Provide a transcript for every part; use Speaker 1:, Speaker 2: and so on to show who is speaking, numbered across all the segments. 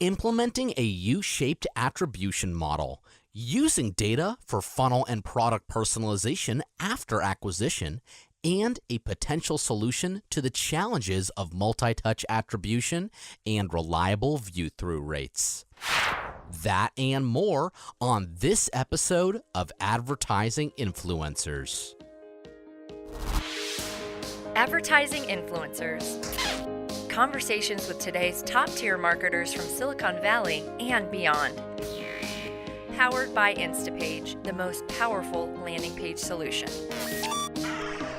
Speaker 1: implementing a U-shaped attribution model, using data for funnel and product personalization after acquisition, and a potential solution to the challenges of multi-touch attribution and reliable view-through rates. That and more on this episode of Advertising Influencers.
Speaker 2: Advertising Influencers. Conversations with today's top-tier marketers from Silicon Valley and beyond. Powered by Instapage, the most powerful landing page solution.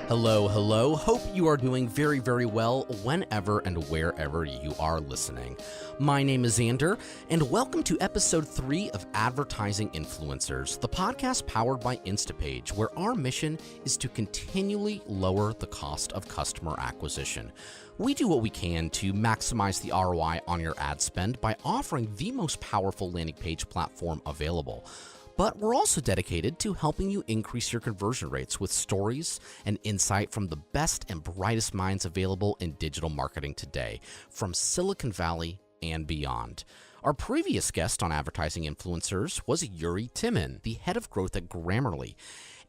Speaker 1: Hello. Hope you are doing very, very well whenever and wherever you are listening. My name is Xander, and welcome to episode 3 of Advertising Influencers, the podcast powered by Instapage, where our mission is to continually lower the cost of customer acquisition. We do what we can to maximize the ROI on your ad spend by offering the most powerful landing page platform available. But we're also dedicated to helping you increase your conversion rates with stories and insight from the best and brightest minds available in digital marketing today, from Silicon Valley and beyond. Our previous guest on Advertising Influencers was Yuri Timin, the head of growth at Grammarly.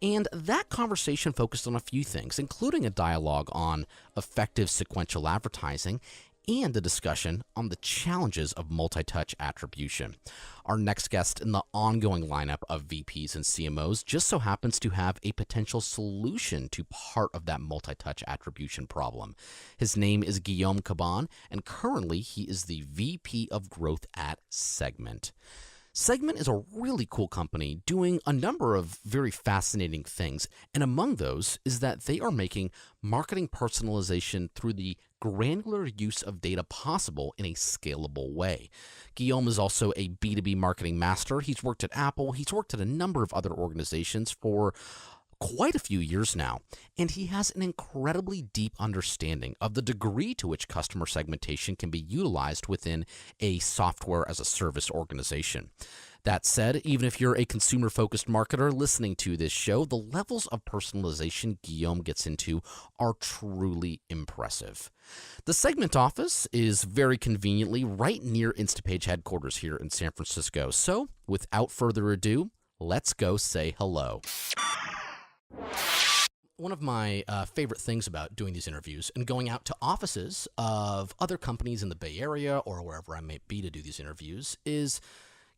Speaker 1: And that conversation focused on a few things, including a dialogue on effective sequential advertising and a discussion on the challenges of multi-touch attribution. Our next guest in the ongoing lineup of VPs and CMOs just so happens to have a potential solution to part of that multi-touch attribution problem. His name is Guillaume Caban, and currently he is the VP of Growth at Segment. Segment is a really cool company doing a number of very fascinating things, and among those is that they are making marketing personalization through the granular use of data possible in a scalable way. Guillaume is also a B2B marketing master. He's worked at Apple. He's worked at a number of other organizations for quite a few years now, and he has an incredibly deep understanding of the degree to which customer segmentation can be utilized within a software as a service organization. That said, even if you're a consumer-focused marketer listening to this show, the levels of personalization Guillaume gets into are truly impressive. The Segment office is very conveniently right near Instapage headquarters here in San Francisco. So, without further ado, let's go say hello. One of my favorite things about doing these interviews and going out to offices of other companies in the Bay Area or wherever I may be to do these interviews is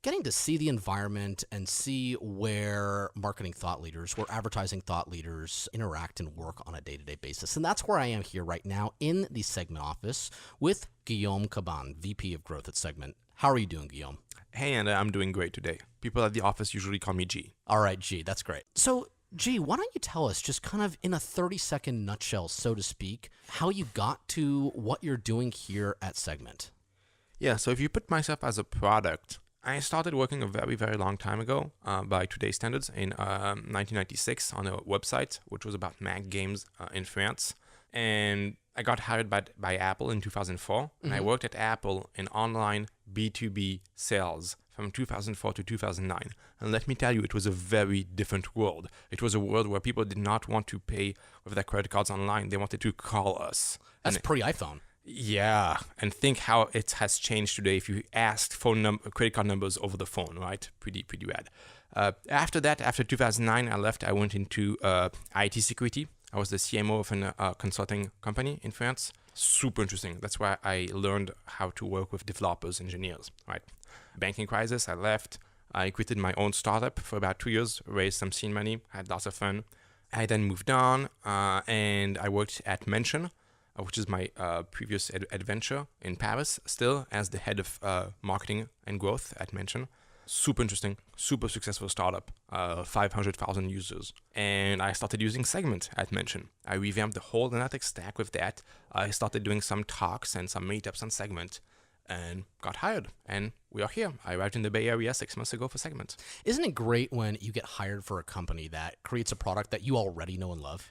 Speaker 1: getting to see the environment and see where marketing thought leaders, where advertising thought leaders interact and work on a day-to-day basis. And that's where I am here right now in the Segment office with Guillaume Caban, VP of Growth at Segment. How are you doing, Guillaume?
Speaker 3: Hey, and I'm doing great today. People at the office usually call me G.
Speaker 1: All right, G, that's great. So, G, why don't you tell us, just kind of in a 30-second nutshell, so to speak, how you got to what you're doing here at Segment?
Speaker 3: Yeah, so if you put myself as a product, I started working a very, very long time ago, by today's standards, in 1996 on a website, which was about Mac games in France. And I got hired by Apple in 2004, and I worked at Apple in online B2B sales from 2004 to 2009. And let me tell you, it was a very different world. It was a world where people did not want to pay with their credit cards online. They wanted to call us.
Speaker 1: That's pre-iPhone.
Speaker 3: Yeah, and think how it has changed today if you asked credit card numbers over the phone, right? Pretty rad. After that, after 2009, I left. I went into IT security. I was the CMO of a consulting company in France. Super interesting. That's why I learned how to work with developers, engineers, right? Banking crisis, I left. I created my own startup for about 2 years, raised some seed money, had lots of fun. I then moved on, and I worked at Mention, which is my previous adventure in Paris, still as the head of marketing and growth at Mention. Super interesting, super successful startup, 500,000 users. And I started using Segment at Mention. I revamped the whole analytics stack with that. I started doing some talks and some meetups on Segment and got hired. And we are here. I arrived in the Bay Area 6 months ago for Segment.
Speaker 1: Isn't it great when you get hired for a company that creates a product that you already know and love?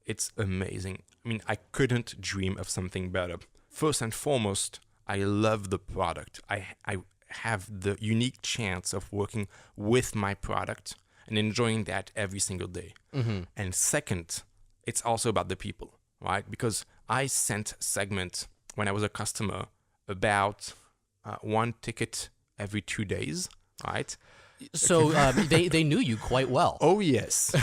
Speaker 3: It's amazing. I mean, I couldn't dream of something better. First and foremost, I love the product. I have the unique chance of working with my product and enjoying that every single day. And second, it's also about the people, right? Because I sent Segment when I was a customer about one ticket every 2 days, right?
Speaker 1: So they knew you quite well.
Speaker 3: Oh, yes.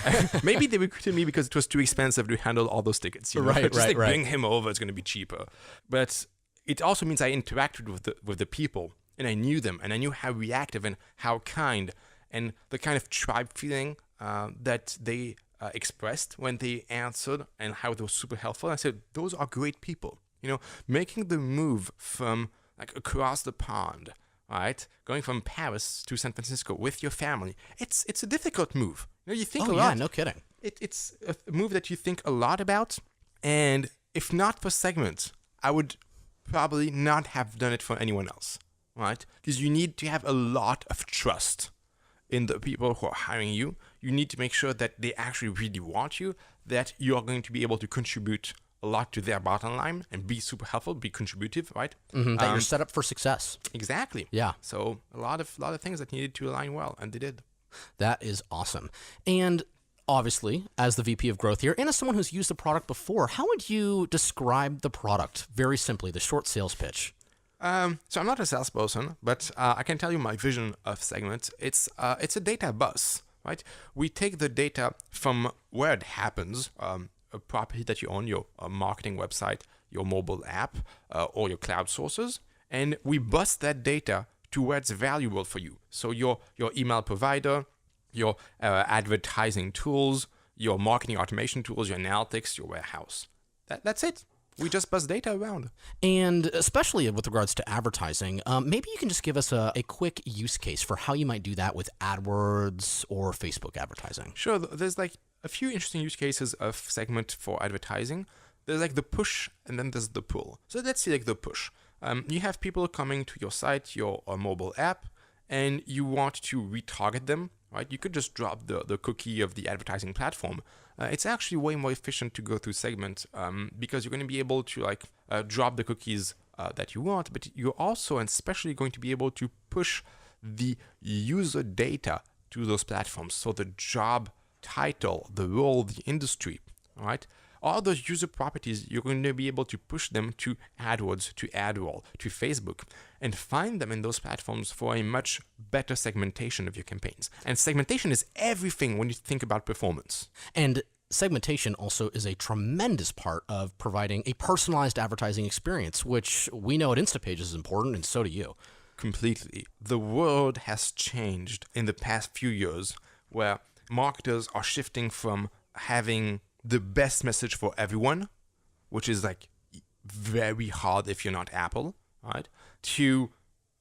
Speaker 3: Maybe they recruited me because it was too expensive to handle all those tickets. You know?
Speaker 1: Right,
Speaker 3: Just
Speaker 1: right.
Speaker 3: bring him over, it's going to be cheaper. But it also means I interacted with the people, and I knew them, and I knew how reactive and how kind, and the kind of tribe feeling that they expressed when they answered, and how it was super helpful. I said, those are great people. You know, making the move from like across the pond, right? Going from Paris to San Francisco with your family. It's a difficult move. You know, you think a lot.
Speaker 1: Yeah, no kidding.
Speaker 3: It's a move that you think a lot about. And if not for Segment, I would probably not have done it for anyone else, right? Because you need to have a lot of trust in the people who are hiring you. You need to make sure that they actually really want you, that you are going to be able to contribute a lot to their bottom line and be super helpful, be contributive, right?
Speaker 1: That you're set up for success.
Speaker 3: Exactly.
Speaker 1: Yeah.
Speaker 3: So a lot of things that needed to align well, and they did.
Speaker 1: That is awesome. And obviously, as the VP of Growth here, and as someone who's used the product before, how would you describe the product very simply, the short sales pitch?
Speaker 3: So I'm not a salesperson, but I can tell you my vision of Segment. It's a data bus, right? We take the data from where it happens, a property that you own, your marketing website, your mobile app, or your cloud sources, and we bus that data to where it's valuable for you. So your email provider, your advertising tools, your marketing automation tools, your analytics, your warehouse. That's it. We just bus data around.
Speaker 1: And especially with regards to advertising, maybe you can just give us a quick use case for how you might do that with AdWords or Facebook advertising.
Speaker 3: Sure. There's like a few interesting use cases of Segment for advertising. There's like the push, and then there's the pull. So let's see like the push. You have people coming to your site, your mobile app, and you want to retarget them, right? You could just drop the cookie of the advertising platform. It's actually way more efficient to go through Segment because you're going to be able to like drop the cookies that you want, but you're also and especially going to be able to push the user data to those platforms. So the job title, the role, the industry, all right? All those user properties, you're going to be able to push them to AdWords, to AdRoll, to Facebook, and find them in those platforms for a much better segmentation of your campaigns. And segmentation is everything when you think about performance.
Speaker 1: And segmentation also is a tremendous part of providing a personalized advertising experience, which we know at Instapage is important, and so do you.
Speaker 3: Completely. The world has changed in the past few years where marketers are shifting from having the best message for everyone, which is like very hard if you're not Apple, right? To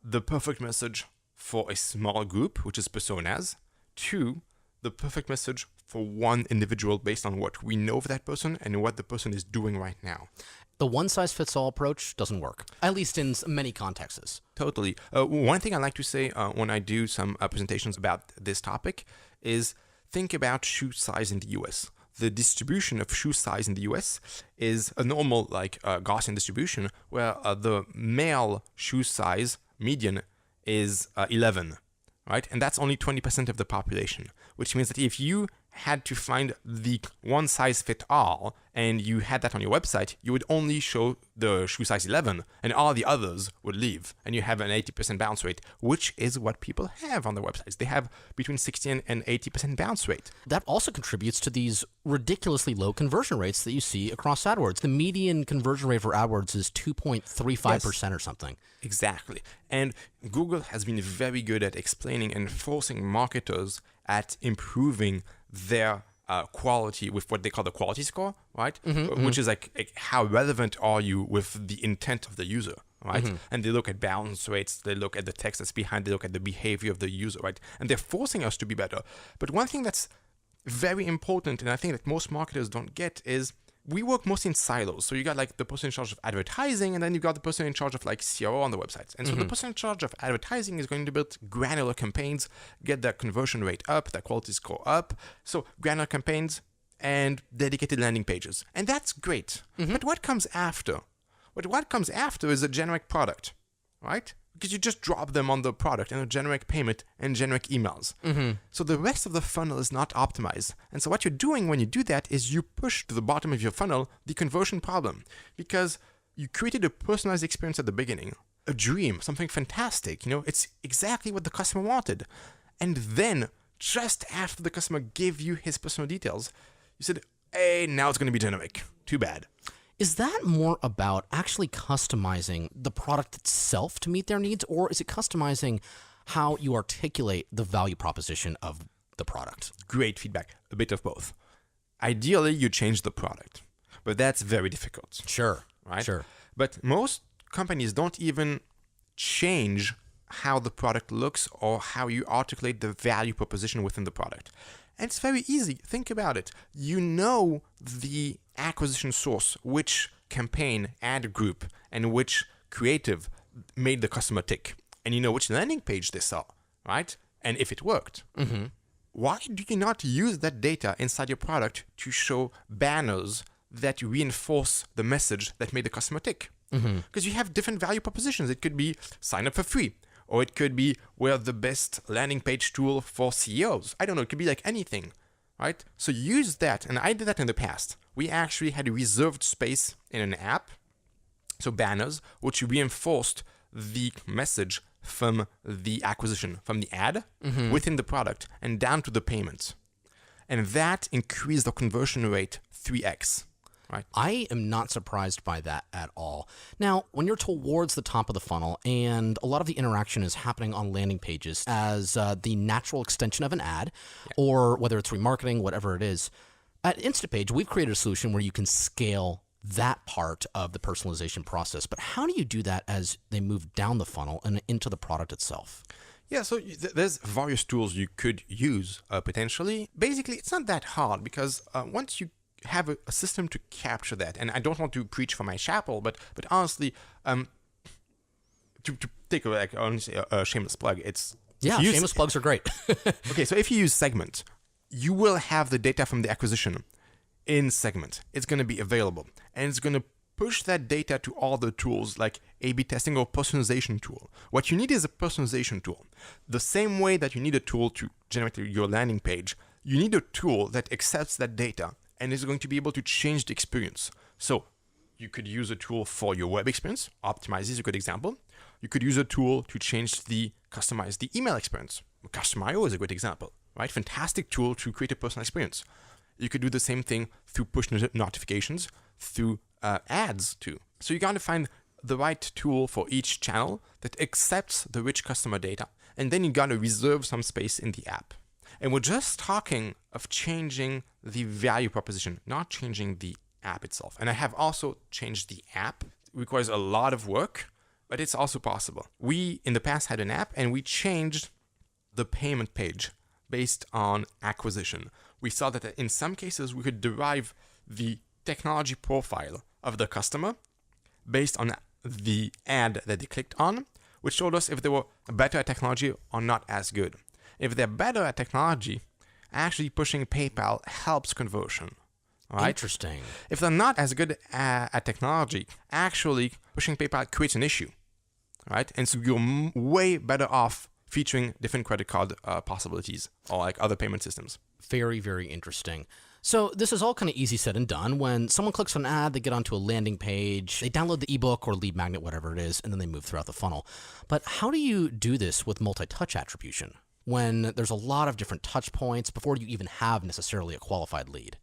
Speaker 3: the perfect message for a small group, which is personas, to the perfect message for one individual based on what we know of that person and what the person is doing right now.
Speaker 1: The one-size-fits-all approach doesn't work, at least in many contexts.
Speaker 3: Totally. One thing I like to say when I do some presentations about this topic is think about shoe size in the US. The distribution of shoe size in the US is a normal like Gaussian distribution where the male shoe size median is 11, right? And that's only 20% of the population, which means that if you had to find the one size fit all and you had that on your website, you would only show the shoe size 11 and all the others would leave, and you have an 80% bounce rate, which is what people have on their websites. They have between 60 and 80% bounce rate.
Speaker 1: That also contributes to these ridiculously low conversion rates that you see across AdWords. The median conversion rate for AdWords is 2.35% or something.
Speaker 3: Exactly. And Google has been very good at explaining and forcing marketers at improving their quality with what they call the quality score, right? Which is like how relevant are you with the intent of the user, right? And they look at bounce rates, they look at the text that's behind, they look at the behavior of the user, right? And they're forcing us to be better. But one thing that's very important, and I think that most marketers don't get, is we work mostly in silos. So you got like the person in charge of advertising, and then you got the person in charge of like CRO on the websites. And so the person in charge of advertising is going to build granular campaigns, get their conversion rate up, their quality score up. So granular campaigns and dedicated landing pages. And that's great. But what comes after? What comes after is a generic product, right? Because you just drop them on the product and a generic payment and generic emails. So the rest of the funnel is not optimized. And so what you're doing when you do that is you push to the bottom of your funnel the conversion problem, because you created a personalized experience at the beginning. a dream, something fantastic. It's exactly what the customer wanted. And then, just after the customer gave you his personal details, you said, hey, now it's going to be generic. Too bad.
Speaker 1: Is that more about actually customizing the product itself to meet their needs, or is it customizing how you articulate the value proposition of the product?
Speaker 3: Great feedback. A bit of both. Ideally, you change the product, but that's very difficult.
Speaker 1: Sure.
Speaker 3: Right?
Speaker 1: Sure.
Speaker 3: But most companies don't even change how the product looks or how you articulate the value proposition within the product. And it's very easy. Think about it. You know the acquisition source, which campaign, ad group, and which creative made the customer tick. And you know which landing page they saw, right? And if it worked.
Speaker 1: Mm-hmm.
Speaker 3: Why do you not use that data inside your product to show banners that reinforce the message that made the customer tick? Because you have different value propositions. It could be sign up for free, or it could be we're the best landing page tool for CEOs. I don't know. It could be like anything, right? So use that. And I did that in the past. We actually had a reserved space in an app, so banners, which reinforced the message from the acquisition, from the ad within the product and down to the payment. And that increased the conversion rate 3x. Right.
Speaker 1: I am not surprised by that at all. Now, when you're towards the top of the funnel and a lot of the interaction is happening on landing pages as the natural extension of an ad, or whether it's remarketing, whatever it is, at Instapage, we've created a solution where you can scale that part of the personalization process. But how do you do that as they move down the funnel and into the product itself?
Speaker 3: Yeah, so there's various tools you could use potentially. Basically, it's not that hard because once you have a system to capture that, and I don't want to preach for my chapel, but honestly, to take a shameless plug,
Speaker 1: shameless plugs are great.
Speaker 3: Okay, so if you use Segment, you will have the data from the acquisition in Segment. It's going to be available, and it's going to push that data to all the tools like A/B testing or personalization tool. What you need is a personalization tool. The same way that you need a tool to generate your landing page, you need a tool that accepts that data and is going to be able to change the experience. So you could use a tool for your web experience. Optimize is a good example. You could use a tool to customize the email experience. Custom.io is a great example, right? Fantastic tool to create a personal experience. You could do the same thing through push notifications, through ads too. So you got to find the right tool for each channel that accepts the rich customer data. And then you got to reserve some space in the app. And we're just talking of changing the value proposition, not changing the app itself. And I have also changed the app. It requires a lot of work, but it's also possible. We, in the past, had an app and we changed the payment page based on acquisition. We saw that in some cases, we could derive the technology profile of the customer based on the ad that they clicked on, which told us if they were better at technology or not as good. If they're better at technology, actually pushing PayPal helps conversion. Right?
Speaker 1: Interesting.
Speaker 3: If they're not as good at technology, actually pushing PayPal creates an issue. Right? And so you're way better off featuring different credit card possibilities or like other payment systems.
Speaker 1: Very, very interesting. So this is all kind of easy said and done. When someone clicks on an ad, they get onto a landing page, they download the ebook or lead magnet, whatever it is, and then they move throughout the funnel. But how do you do this with multi-touch attribution when there's a lot of different touch points before you even have necessarily a qualified lead?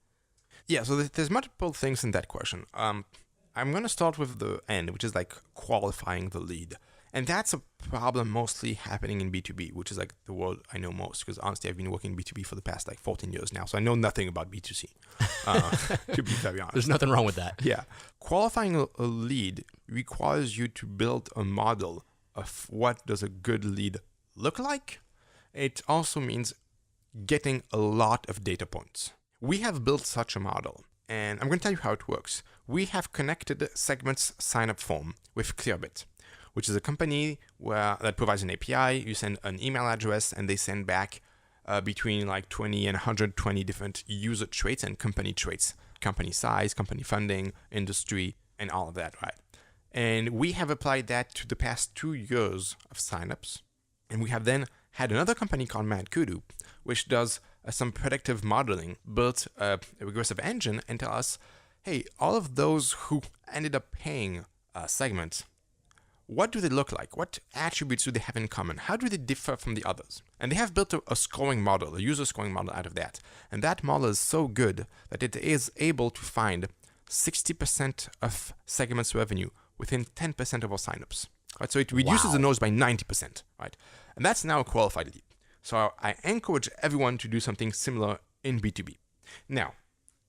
Speaker 3: Yeah, so there's multiple things in that question. I'm going to start with the end, which is like qualifying the lead. And that's a problem mostly happening in B2B, which is like the world I know most, because honestly, I've been working in B2B for the past like 14 years now, so I know nothing about B2C, to be very honest.
Speaker 1: There's nothing wrong with that.
Speaker 3: Yeah. Qualifying a lead requires you to build a model of what does a good lead look like. It also means getting a lot of data points. We have built such a model, and I'm going to tell you how it works. We have connected Segment's sign-up form with Clearbit, which is a company that provides an API. You send an email address, and they send back between like 20 and 120 different user traits and company traits, company size, company funding, industry, and all of that, right? And we have applied that to the past 2 years of signups. And we have then had another company called MadKudu, which does some predictive modeling, built a regressive engine and tell us, hey, all of those who ended up paying Segment, what do they look like? What attributes do they have in common? How do they differ from the others? And they have built a scoring model, a user scoring model out of that. And that model is so good that it is able to find 60% of segments revenue within 10% of our signups. Right? So it reduces the noise by 90%. Right? And that's now a qualified lead. So I encourage everyone to do something similar in B2B. Now,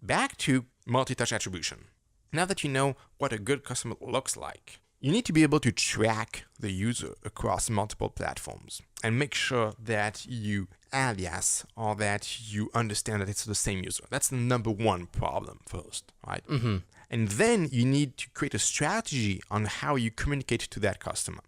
Speaker 3: back to multi-touch attribution. Now that you know what a good customer looks like, you need to be able to track the user across multiple platforms and make sure that you alias or that you understand that it's the same user. That's the number one problem first, right? Mm-hmm. And then you need to create a strategy on how you communicate to that customer.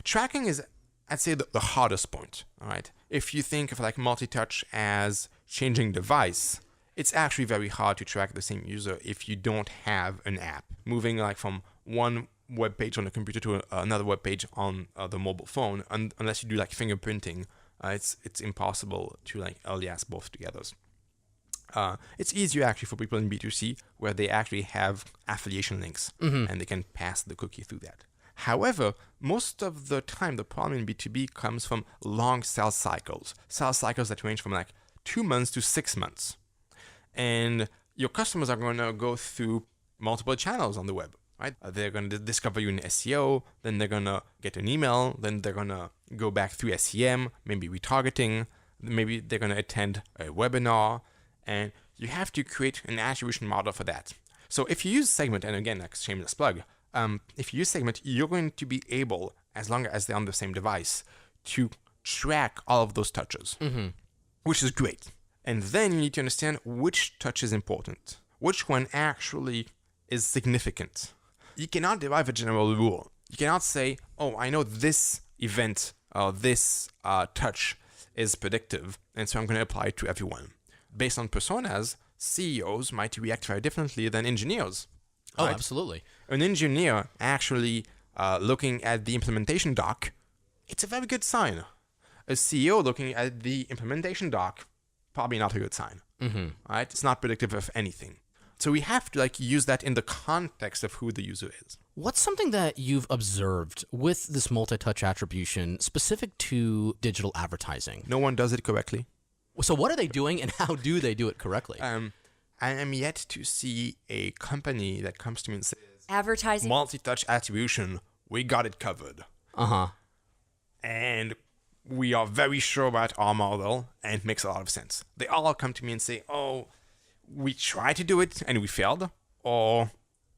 Speaker 3: Tracking is, I'd say, the hardest point, all right? If you think of like multi-touch as changing device, it's actually very hard to track the same user if you don't have an app. Moving like from one web page on the computer to another web page on the mobile phone, unless you do like fingerprinting, it's impossible to like alias both together. It's easier actually for people in B2C where they actually have affiliation links and they can pass the cookie through that. However, most of the time, the problem in B2B comes from long sales cycles that range from like 2 months to 6 months. And your customers are going to go through multiple channels on the web, right? They're going to discover you in SEO, then they're going to get an email, then they're going to go back through SEM, maybe retargeting, maybe they're going to attend a webinar, and you have to create an attribution model for that. So if you use Segment, and again, like shameless plug, if you use Segment, you're going to be able, as long as they're on the same device, to track all of those touches, which is great. And then you need to understand which touch is important, which one actually is significant. You cannot derive a general rule. You cannot say, oh, I know this event or this touch is predictive, and so I'm going to apply it to everyone. Based on personas, CEOs might react very differently than engineers.
Speaker 1: Oh,
Speaker 3: right?
Speaker 1: absolutely.
Speaker 3: An engineer actually looking at the implementation doc, it's a very good sign. A CEO looking at the implementation doc, probably not a good sign. Right? It's not predictive of anything. So we have to like use that in the context of who the user is.
Speaker 1: What's something that you've observed with this multi-touch attribution specific to digital advertising?
Speaker 3: No one does it correctly.
Speaker 1: So what are they doing and how do they do it correctly?
Speaker 3: I am yet to see a company that comes to me and says,
Speaker 2: Advertising.
Speaker 3: multi-touch attribution, we got it covered. And we are very sure about our model and it makes a lot of sense. They all come to me and say, oh, we tried to do it and we failed, or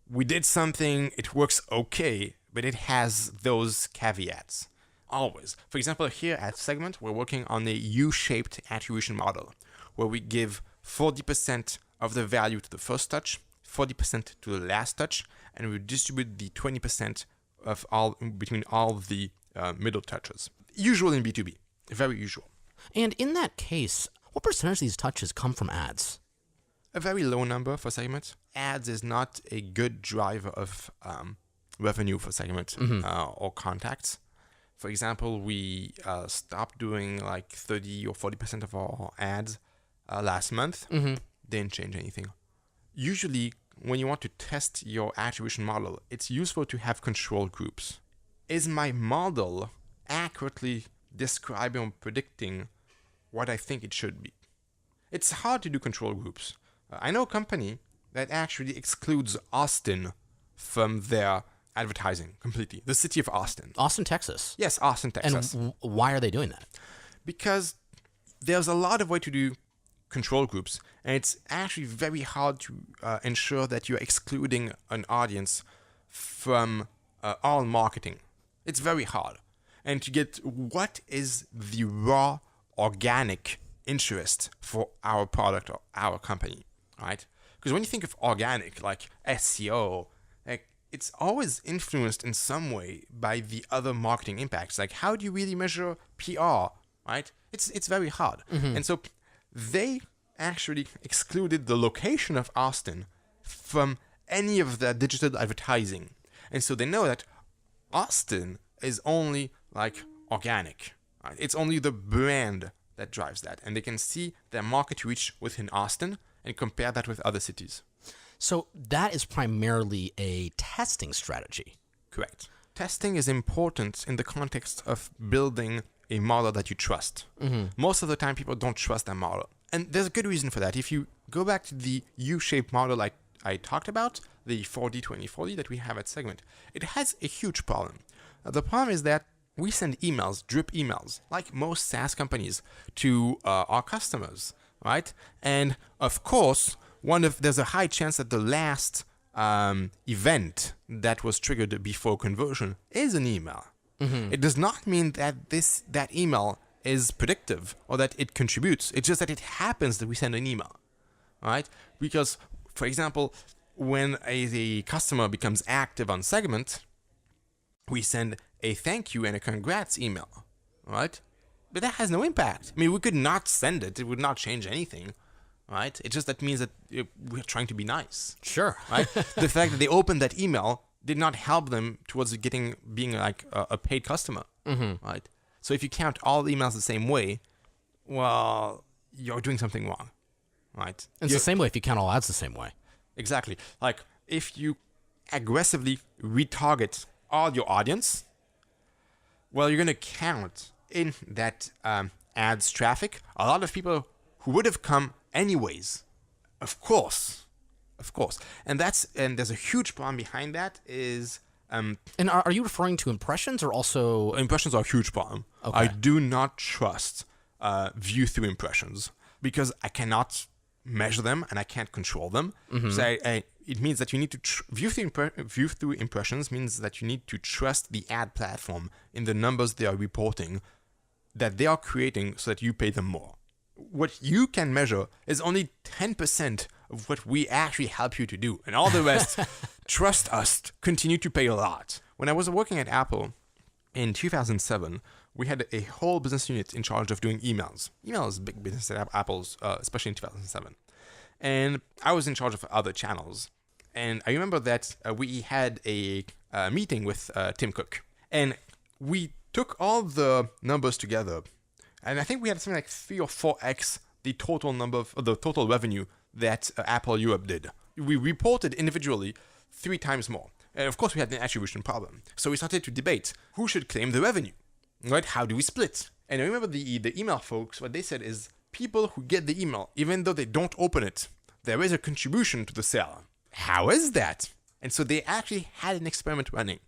Speaker 3: we did something, it works okay, but it has those caveats. Always. For example, here at Segment, we're working on a U-shaped attribution model where we give 40% of the value to the first touch, 40% to the last touch, and we distribute the 20% of all between all the middle touches. Usual in B2B. Very usual.
Speaker 1: And in that case, what percentage of these touches come from ads?
Speaker 3: A very low number for Segment. Ads is not a good driver of revenue for Segment or contacts. For example, we stopped doing like 30 or 40% of our ads last month. Didn't change anything. Usually, when you want to test your attribution model, it's useful to have control groups. Is my model accurately describing or predicting what I think it should be? It's hard to do control groups. I know a company that actually excludes Austin from their advertising completely. The city of Austin.
Speaker 1: Austin, Texas.
Speaker 3: Yes, Austin, Texas.
Speaker 1: And why are they doing that?
Speaker 3: Because there's a lot of way to do control groups, and it's actually very hard to ensure that you're excluding an audience from all marketing. It's very hard. And to get what is the raw organic interest for our product or our company, right? Because when you think of organic, like SEO, like it's always influenced in some way by the other marketing impacts. Like how do you really measure PR, right? It's very hard. And so they actually excluded the location of Austin from any of their digital advertising. And so they know that Austin is only like organic, right? It's only the brand that drives that. And they can see their market reach within Austin and compare that with other cities.
Speaker 1: So that is primarily a testing strategy.
Speaker 3: Correct. testing is important in the context of building a model that you trust. Most of the time, people don't trust that model. And there's a good reason for that. If you go back to the U-shaped model I talked about, the 40-20-40 that we have at Segment, it has a huge problem. The problem is that we send emails, drip emails, like most SaaS companies, to our customers, right? And of course, there's a high chance that the last event that was triggered before conversion is an email. It does not mean that that email is predictive or that it contributes. It's just that it happens that we send an email, right? Because, for example, when a customer becomes active on Segment, we send a thank you and a congrats email, right? But that has no impact. I mean, we could not send it. It would not change anything, right? It just that means that we're trying to be nice.
Speaker 1: Sure.
Speaker 3: Right? The fact that they opened that email did not help them towards being like a paid customer, right? So if you count all the emails the same way, well, you're doing something wrong, right?
Speaker 1: It's the same way if you count all ads the same way.
Speaker 3: Exactly. Like if you aggressively retarget all your audience, well, you're going to count in that ads traffic a lot of people who would have come anyways. Of course. And there's a huge problem behind that is...
Speaker 1: and are you referring to impressions or also...
Speaker 3: Impressions are a huge problem.
Speaker 1: Okay.
Speaker 3: I do not trust view-through impressions because I cannot measure them and I can't control them. So it means that you need to... View-through impressions means that you need to trust the ad platform in the numbers they are reporting that they are creating so that you pay them more. What you can measure is only 10% of what we actually help you to do. And all the rest, trust us, continue to pay a lot. When I was working at Apple in 2007, we had a whole business unit in charge of doing emails. Email is a big business at Apple's, especially in 2007. And I was in charge of other channels. And I remember that we had a meeting with Tim Cook. And we took all the numbers together. And I think we had something like 3 or 4x the total the total revenue that Apple Europe did. We reported individually 3 times more. And of course, we had an attribution problem. So we started to debate who should claim the revenue, right? How do we split? And I remember the email folks, what they said is people who get the email, even though they don't open it, there is a contribution to the sale. How is that? And so they actually had an experiment running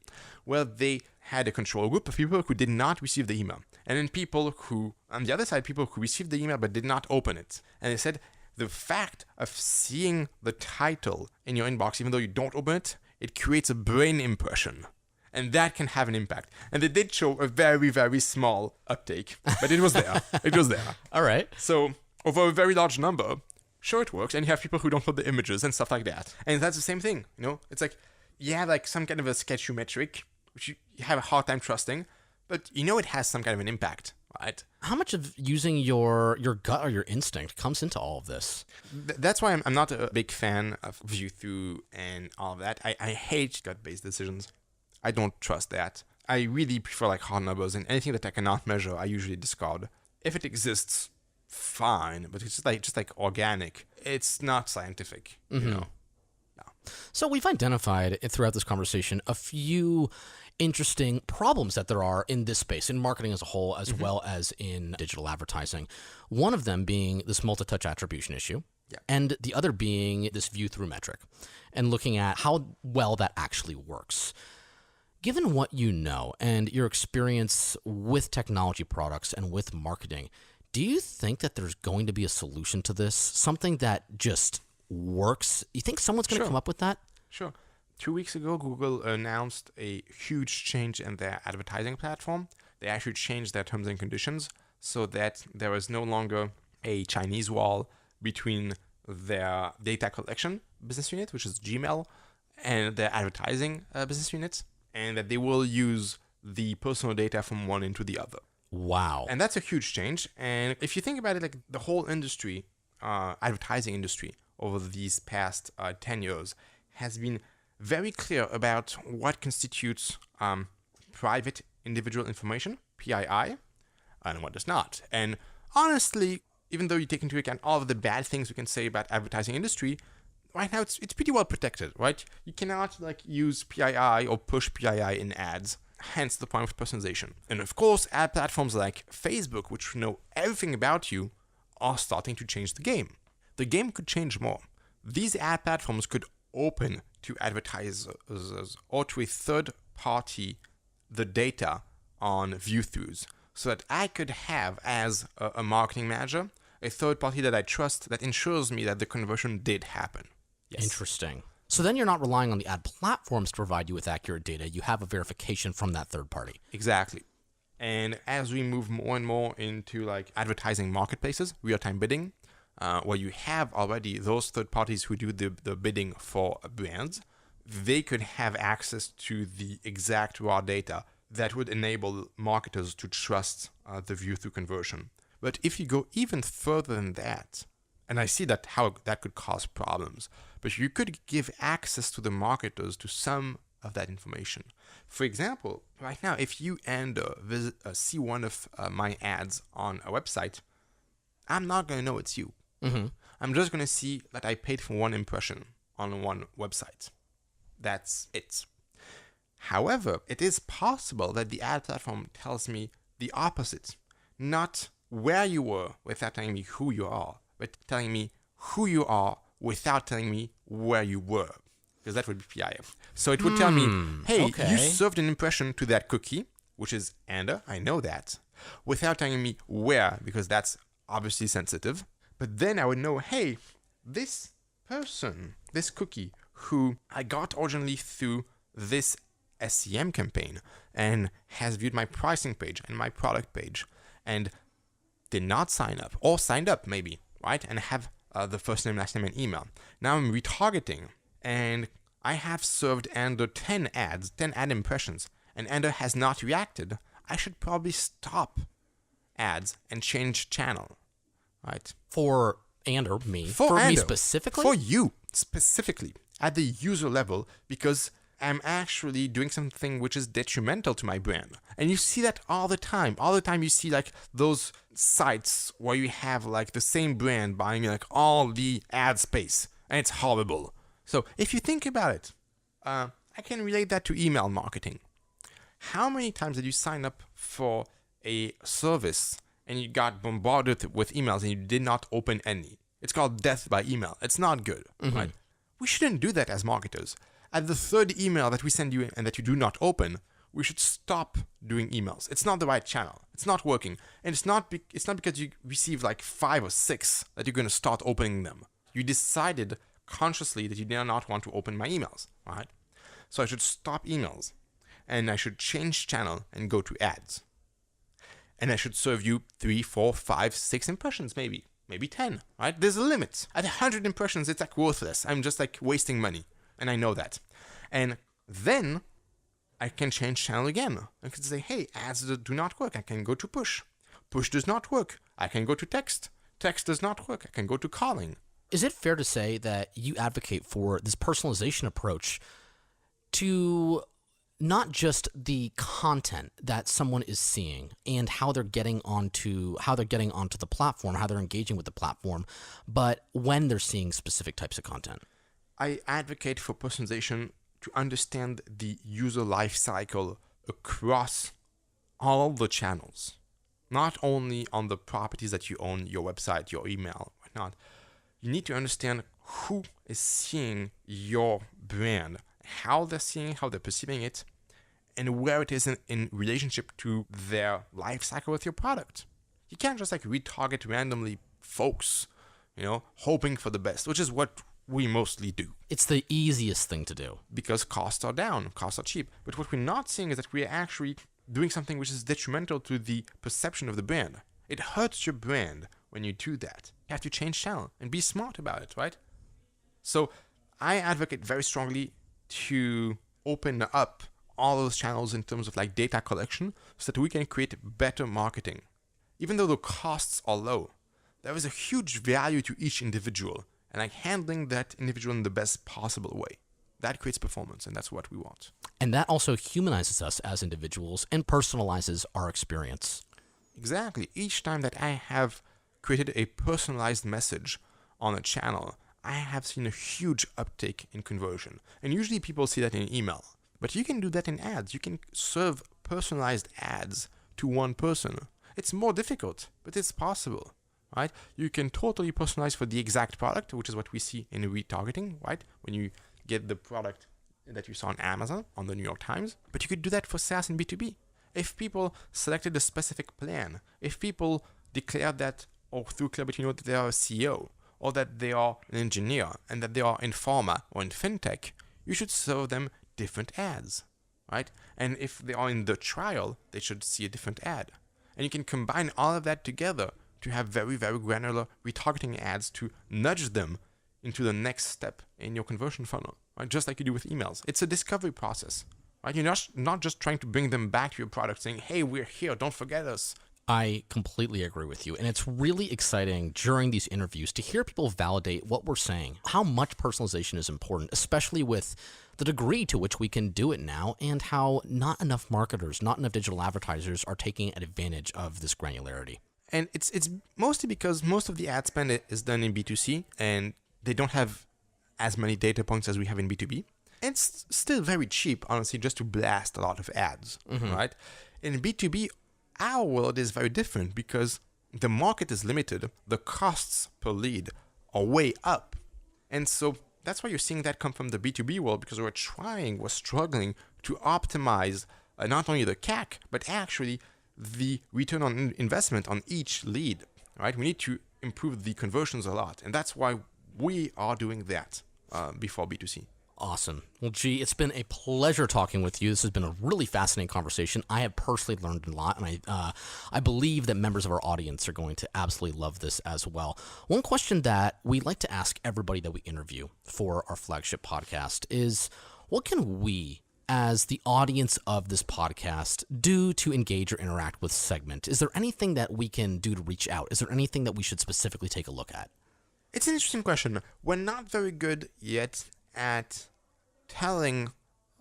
Speaker 3: where they had a control group of people who did not receive the email. And then people who, on the other side, people who received the email but did not open it. And they said the fact of seeing the title in your inbox, even though you don't open it, it creates a brain impression. And that can have an impact. And they did show a very, very small uptake, but it was there. It was there.
Speaker 1: All right.
Speaker 3: So over a very large number, sure it works. And you have people who don't put the images and stuff like that. And that's the same thing, you know? It's like you have like some kind of a sketchy metric, which you have a hard time trusting, but you know it has some kind of an impact, right?
Speaker 1: How much of using your gut or your instinct comes into all of this?
Speaker 3: That's why I'm not a big fan of view-through and all of that. I hate gut-based decisions. I don't trust that. I really prefer like hard numbers, and anything that I cannot measure, I usually discard. If it exists, fine, but it's just like organic. It's not scientific, you know? No.
Speaker 1: So we've identified throughout this conversation a few interesting problems that there are in this space, in marketing as a whole, as well as in digital advertising. One of them being this multi-touch attribution issue, and the other being this view-through metric, and looking at how well that actually works. Given what you know and your experience with technology products and with marketing, do you think that there's going to be a solution to this? Something that just works? You think someone's going to come up with that?
Speaker 3: Sure. 2 weeks ago, Google announced a huge change in their advertising platform. They actually changed their terms and conditions so that there is no longer a Chinese wall between their data collection business unit, which is Gmail, and their advertising business unit, and that they will use the personal data from one into the other.
Speaker 1: Wow.
Speaker 3: And that's a huge change. And if you think about it, like the whole industry, advertising industry, over these past 10 years has been very clear about what constitutes private individual information, PII, and what does not. And honestly, even though you take into account all of the bad things we can say about advertising industry, right now it's pretty well protected, right? You cannot like use PII or push PII in ads, hence the point of personalization. And of course, ad platforms like Facebook, which know everything about you, are starting to change the game. The game could change more. These ad platforms could open to advertisers or to a third party the data on view-throughs, so that I could have, as a marketing manager, a third party that I trust that ensures me that the conversion did happen. Yes.
Speaker 1: Interesting. So then you're not relying on the ad platforms to provide you with accurate data. You have a verification from that third party.
Speaker 3: Exactly. And as we move more and more into like advertising marketplaces, real-time bidding, where you have already those third parties who do the bidding for brands, they could have access to the exact raw data that would enable marketers to trust the view-through conversion. But if you go even further than that, and I see that how that could cause problems, but you could give access to the marketers to some of that information. For example, right now, if you see one of my ads on a website, I'm not going to know it's you.
Speaker 1: Mm-hmm.
Speaker 3: I'm just going to see that I paid for one impression on one website. That's it. However, it is possible that the ad platform tells me the opposite. Not where you were without telling me who you are, but telling me who you are without telling me where you were. Because that would be PII. So it would tell me, hey, you served an impression to that cookie, which is Ander, I know that, without telling me where, because that's obviously sensitive. But then I would know, hey, this person, this cookie, who I got originally through this SEM campaign and has viewed my pricing page and my product page and did not sign up, or signed up maybe, right? And have the first name, last name, and email. Now I'm retargeting, and I have served Ander 10 ads, 10 ad impressions, and Ander has not reacted. I should probably stop ads and change channel, right?
Speaker 1: For Ander, me.
Speaker 3: For Ander,
Speaker 1: me specifically?
Speaker 3: For you specifically, at the user level, because I'm actually doing something which is detrimental to my brand. And you see that all the time. All the time you see like those sites where you have like the same brand buying like all the ad space. And it's horrible. So if you think about it, I can relate that to email marketing. How many times did you sign up for a service and you got bombarded with emails and you did not open any? It's called death by email. It's not good, right? We shouldn't do that as marketers. At the third email that we send you and that you do not open, we should stop doing emails. It's not the right channel. It's not working. And it's not because you receive like 5 or 6 that you're going to start opening them. You decided consciously that you did not want to open my emails, right? So I should stop emails and I should change channel and go to ads. And I should serve you 3, 4, 5, 6 impressions maybe 10, right? There's a limit. At 100 impressions, it's like worthless. I'm just like wasting money. And I know that. And then I can change channel again. I can say, hey, ads do not work. I can go to push. Push does not work. I can go to text. Text does not work. I can go to calling.
Speaker 1: Is it fair to say that you advocate for this personalization approach to not just the content that someone is seeing and how they're getting onto the platform, how they're engaging with the platform, but when they're seeing specific types of content?
Speaker 3: I advocate for personalization to understand the user lifecycle across all the channels, not only on the properties that you own, your website, your email, whatnot. You need to understand who is seeing your brand, how they're seeing, how they're perceiving it, and where it is in relationship to their lifecycle with your product. You can't just like retarget randomly folks, hoping for the best, which is what we mostly do.
Speaker 1: It's the easiest thing to do.
Speaker 3: Because costs are down, costs are cheap. But what we're not seeing is that we're actually doing something which is detrimental to the perception of the brand. It hurts your brand when you do that. You have to change channel and be smart about it, right? So I advocate very strongly to open up all those channels in terms of like data collection so that we can create better marketing. Even though the costs are low, there is a huge value to each individual. And like handling that individual in the best possible way. That creates performance, and that's what we want.
Speaker 1: And that also humanizes us as individuals and personalizes our experience.
Speaker 3: Exactly. Each time that I have created a personalized message on a channel, I have seen a huge uptick in conversion. And usually people see that in email. But you can do that in ads. You can serve personalized ads to one person. It's more difficult, but it's possible, right? You can totally personalize for the exact product, which is what we see in retargeting, right? When you get the product that you saw on Amazon, on the New York Times. But you could do that for SaaS and B2B. If people selected a specific plan, if people declared that, or through Clarity Note, that they are a CEO, or that they are an engineer, and that they are in pharma or in fintech, you should serve them different ads, right? And if they are in the trial, they should see a different ad. And you can combine all of that together to have very, very granular retargeting ads to nudge them into the next step in your conversion funnel, right? Just like you do with emails. It's a discovery process, right? You're not just trying to bring them back to your product saying, hey, we're here, don't forget us.
Speaker 1: I completely agree with you. And it's really exciting during these interviews to hear people validate what we're saying, how much personalization is important, especially with the degree to which we can do it now, and how not enough marketers, not enough digital advertisers are taking advantage of this granularity.
Speaker 3: And it's mostly because most of the ad spend is done in B2C, and they don't have as many data points as we have in B2B. And it's still very cheap, honestly, just to blast a lot of ads, right? In B2B, our world is very different because the market is limited. The costs per lead are way up. And so that's why you're seeing that come from the B2B world, because we're struggling to optimize not only the CAC, but actually the return on investment on each lead, right? We need to improve the conversions a lot. And that's why we are doing that before B2C.
Speaker 1: Awesome. Well, G, it's been a pleasure talking with you. This has been a really fascinating conversation. I have personally learned a lot, and I believe that members of our audience are going to absolutely love this as well. One question that we like to ask everybody that we interview for our flagship podcast is, what can we, as the audience of this podcast, do to engage or interact with Segment? Is there anything that we can do to reach out? Is there anything that we should specifically take a look at?
Speaker 3: It's an interesting question. We're not very good yet at telling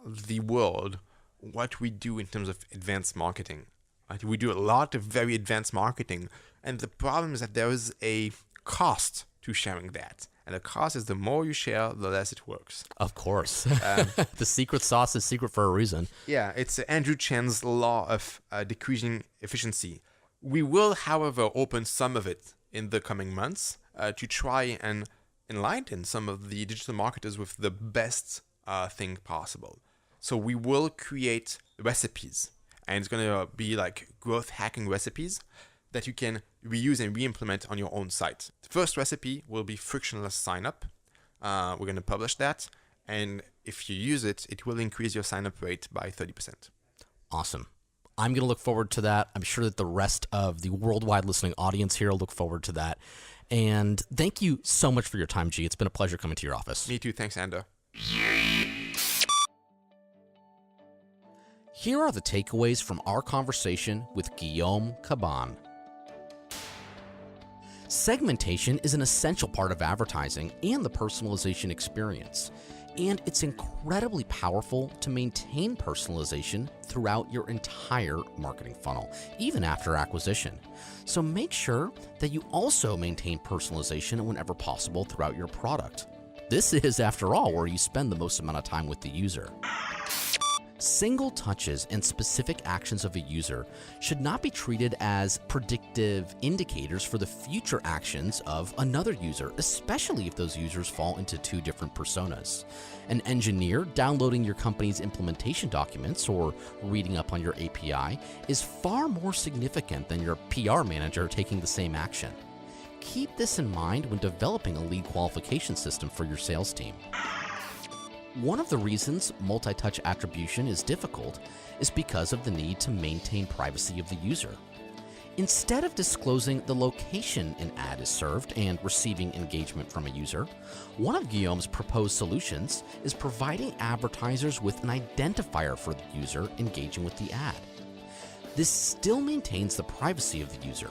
Speaker 3: the world what we do in terms of advanced marketing. Right? We do a lot of very advanced marketing, and the problem is that there is a cost to sharing that. And the cost is the more you share, the less it works.
Speaker 1: Of course. The secret sauce is secret for a reason.
Speaker 3: Yeah, it's Andrew Chen's law of decreasing efficiency. We will, however, open some of it in the coming months to try and enlighten some of the digital marketers with the best thing possible. So we will create recipes, and it's going to be like growth hacking recipes that you can reuse and re-implement on your own site. The first recipe will be frictionless sign-up. We're going to publish that, and if you use it, it will increase your sign-up rate by 30%.
Speaker 1: Awesome. I'm going to look forward to that. I'm sure that the rest of the worldwide listening audience here will look forward to that. And thank you so much for your time, G. It's been a pleasure coming to your office.
Speaker 3: Me too. Thanks, Ander.
Speaker 1: Here are the takeaways from our conversation with Guillaume Caban. Segmentation is an essential part of advertising and the personalization experience, and it's incredibly powerful to maintain personalization throughout your entire marketing funnel, even after acquisition. So make sure that you also maintain personalization whenever possible throughout your product. This is, after all, where you spend the most amount of time with the user. Single touches and specific actions of a user should not be treated as predictive indicators for the future actions of another user, especially if those users fall into two different personas. An engineer downloading your company's implementation documents or reading up on your API is far more significant than your PR manager taking the same action. Keep this in mind when developing a lead qualification system for your sales team. One of the reasons multi-touch attribution is difficult is because of the need to maintain privacy of the user. Instead of disclosing the location an ad is served and receiving engagement from a user, one of Guillaume's proposed solutions is providing advertisers with an identifier for the user engaging with the ad. This still maintains the privacy of the user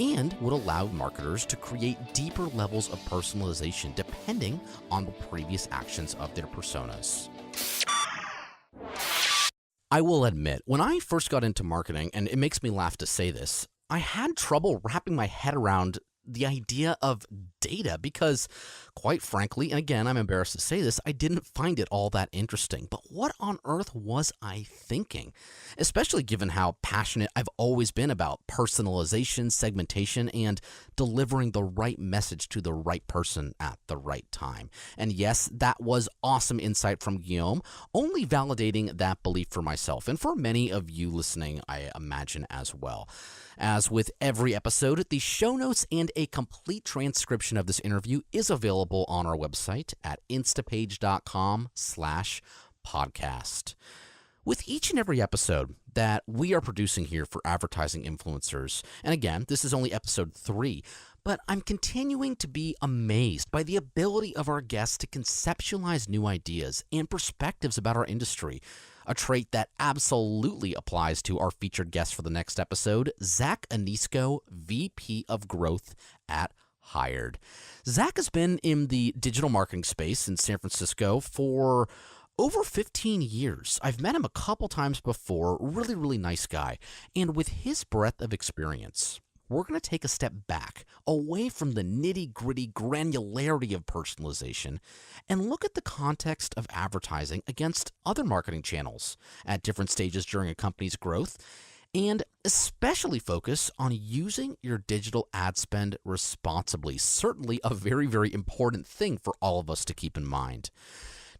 Speaker 1: and would allow marketers to create deeper levels of personalization depending on the previous actions of their personas. I will admit, when I first got into marketing, and it makes me laugh to say this, I had trouble wrapping my head around the idea of data because, quite frankly, and again, I'm embarrassed to say this, I didn't find it all that interesting. But what on earth was I thinking? Especially given how passionate I've always been about personalization, segmentation, and delivering the right message to the right person at the right time. And yes, that was awesome insight from Guillaume, only validating that belief for myself and for many of you listening, I imagine, as well. As with every episode, the show notes and a complete transcription of this interview is available on our website at instapage.com/podcast. With each and every episode that we are producing here for advertising influencers, and again, this is only episode 3, but I'm continuing to be amazed by the ability of our guests to conceptualize new ideas and perspectives about our industry. A trait that absolutely applies to our featured guest for the next episode, Zach Anisco, VP of Growth at Hired. Zach has been in the digital marketing space in San Francisco for over 15 years. I've met him a couple times before. Really, really nice guy. And with his breadth of experience, we're going to take a step back, away from the nitty-gritty granularity of personalization, and look at the context of advertising against other marketing channels at different stages during a company's growth, and especially focus on using your digital ad spend responsibly. Certainly a very, very important thing for all of us to keep in mind.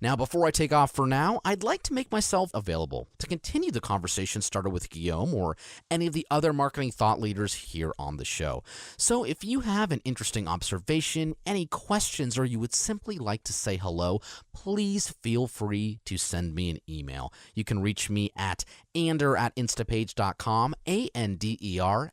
Speaker 1: Now, before I take off for now, I'd like to make myself available to continue the conversation started with Guillaume or any of the other marketing thought leaders here on the show. So if you have an interesting observation, any questions, or you would simply like to say hello, please feel free to send me an email. You can reach me at ander@instapage.com, ANDER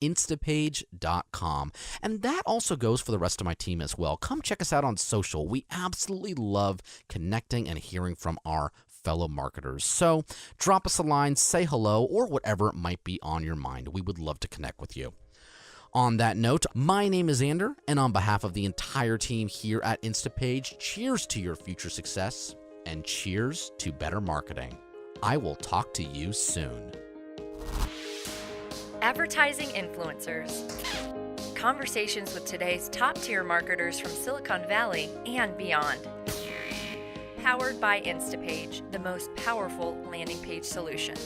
Speaker 1: @instapage.com. And that also goes for the rest of my team as well. Come check us out on social. We absolutely love connecting and hearing from our fellow marketers. So drop us a line, say hello, or whatever might be on your mind. We would love to connect with you. On that note, my name is Ander, and on behalf of the entire team here at Instapage, cheers to your future success and cheers to better marketing. I will talk to you soon.
Speaker 2: Advertising influencers. Conversations with today's top-tier marketers from Silicon Valley and beyond. Powered by Instapage, the most powerful landing page solution.